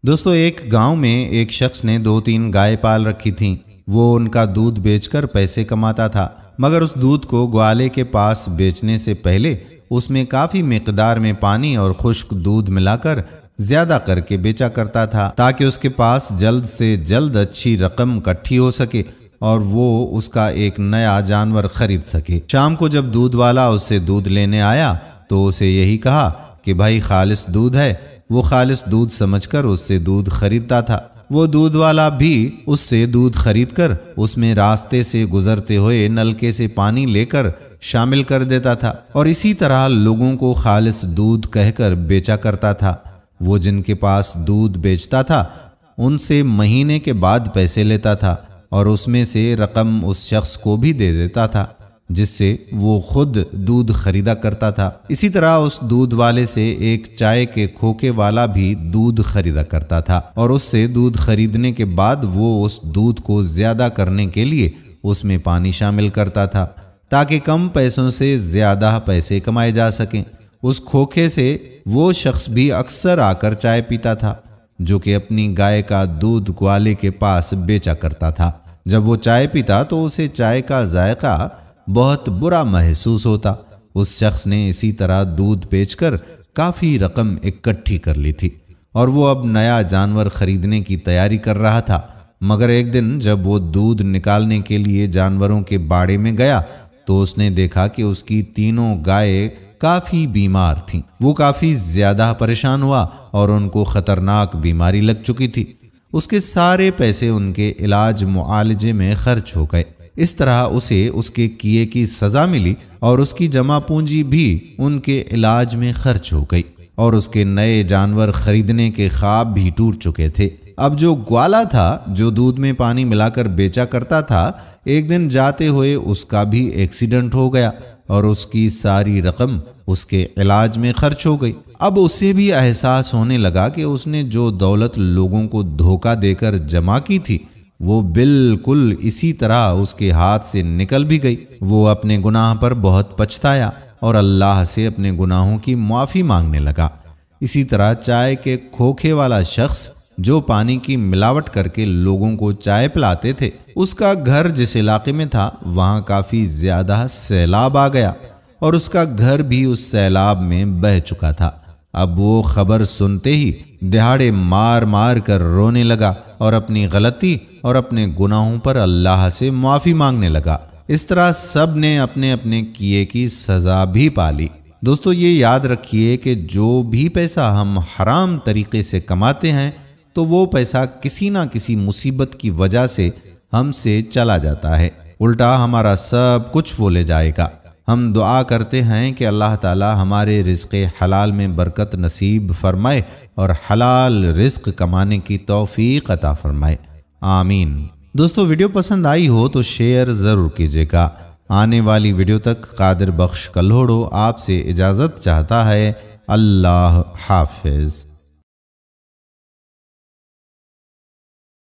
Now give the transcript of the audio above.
دوستو ایک گاؤں میں ایک شخص نے 2-3 گائے پال رکھی تھیں۔ وہ ان کا دودھ بیچ کر پیسے کماتا تھا، مگر اس دودھ کو گوالے کے پاس بیچنے سے پہلے اس میں کافی مقدار میں پانی اور خشک دودھ ملا کر زیادہ کر کے بیچا کرتا تھا تاکہ اس کے پاس جلد سے جلد اچھی رقم اکٹھی ہو سکے اور وہ اس کا ایک نیا جانور خرید سکے۔ شام کو جب دودھ والا اس سے دودھ لینے آیا تو اسے یہی کہا کہ بھائی خالص دودھ ہے۔ وہ خالص دودھ سمجھ کر اس سے دودھ خریدتا تھا۔ وہ دودھ والا بھی اس سے دودھ خرید کر اس میں راستے سے گزرتے ہوئے نلکے سے پانی لے کر شامل کر دیتا تھا اور اسی طرح لوگوں کو خالص دودھ کہہ کر بیچا کرتا تھا۔ وہ جن کے پاس دودھ بیچتا تھا ان سے مہینے کے بعد پیسے لیتا تھا اور اس میں سے رقم اس شخص کو بھی دے دیتا تھا جس سے وہ خود دودھ خریدا کرتا تھا۔ اسی طرح اس دودھ والے سے ایک چائے کے کھوکے والا بھی دودھ خریدا کرتا تھا اور اس سے دودھ خریدنے کے بعد وہ اس دودھ کو زیادہ کرنے کے لیے اس میں پانی شامل کرتا تھا تاکہ کم پیسوں سے زیادہ پیسے کمائے جا سکیں۔ اس کھوکے سے وہ شخص بھی اکثر آ کر چائے پیتا تھا جو کہ اپنی گائے کا دودھ گوالے کے پاس بیچا کرتا تھا۔ جب وہ چائے پیتا تو اسے چائے کا ذائقہ بہت برا محسوس ہوتا۔ اس شخص نے اسی طرح دودھ بیچ کر کافی رقم اکٹھی کر لی تھی اور وہ اب نیا جانور خریدنے کی تیاری کر رہا تھا، مگر ایک دن جب وہ دودھ نکالنے کے لیے جانوروں کے باڑے میں گیا تو اس نے دیکھا کہ اس کی تینوں گائے کافی بیمار تھیں۔ وہ کافی زیادہ پریشان ہوا اور ان کو خطرناک بیماری لگ چکی تھی۔ اس کے سارے پیسے ان کے علاج معالجے میں خرچ ہو گئے۔ اس طرح اسے اس کے کیے کی سزا ملی اور اس کی جمع پونجی بھی ان کے علاج میں خرچ ہو گئی اور اس کے نئے جانور خریدنے کے خواب بھی ٹوٹ چکے تھے۔ اب جو گوالا تھا جو دودھ میں پانی ملا کر بیچا کرتا تھا، ایک دن جاتے ہوئے اس کا بھی ایکسیڈنٹ ہو گیا اور اس کی ساری رقم اس کے علاج میں خرچ ہو گئی۔ اب اسے بھی احساس ہونے لگا کہ اس نے جو دولت لوگوں کو دھوکہ دے کر جمع کی تھی وہ بالکل اسی طرح اس کے ہاتھ سے نکل بھی گئی۔ وہ اپنے گناہ پر بہت پچھتایا اور اللہ سے اپنے گناہوں کی معافی مانگنے لگا۔ اسی طرح چائے کے کھوکھے والا شخص جو پانی کی ملاوٹ کر کے لوگوں کو چائے پلاتے تھے، اس کا گھر جس علاقے میں تھا وہاں کافی زیادہ سیلاب آ گیا اور اس کا گھر بھی اس سیلاب میں بہہ چکا تھا۔ اب وہ خبر سنتے ہی دہاڑے مار مار کر رونے لگا اور اپنی غلطی اور اپنے گناہوں پر اللہ سے معافی مانگنے لگا۔ اس طرح سب نے اپنے اپنے کیے کی سزا بھی پالی۔ دوستو یہ یاد رکھیے کہ جو بھی پیسہ ہم حرام طریقے سے کماتے ہیں تو وہ پیسہ کسی نہ کسی مصیبت کی وجہ سے ہم سے چلا جاتا ہے، الٹا ہمارا سب کچھ وہ لے جائے گا۔ ہم دعا کرتے ہیں کہ اللہ تعالی ہمارے رزق حلال میں برکت نصیب فرمائے اور حلال رزق کمانے کی توفیق عطا فرمائے، آمین۔ دوستو ویڈیو پسند آئی ہو تو شیئر ضرور کیجیے گا۔ آنے والی ویڈیو تک قادر بخش کلہوڑو آپ سے اجازت چاہتا ہے۔ اللہ حافظ۔